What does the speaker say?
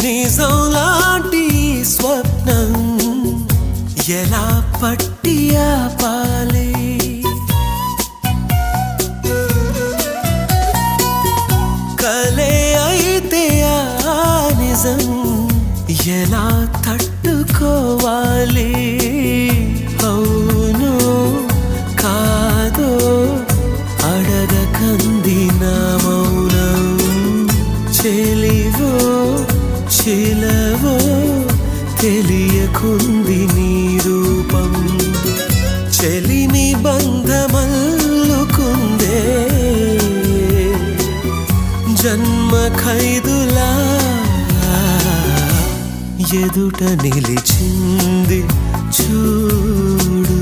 నిజం లాంటి స్వప్నం ఎలా పట్టి ఆపాలి కలే అయితే ఆ నిజం ఎలా తట్టుకోవాలి అవును కాదో అడగకంది నా మౌనం చెలివో చిలవో తెలియకుంది నీ రూపం చెలిని బంధమల్లుకుందే జన్మ ఖైదులా ఎదుట నిలిచింది చూడు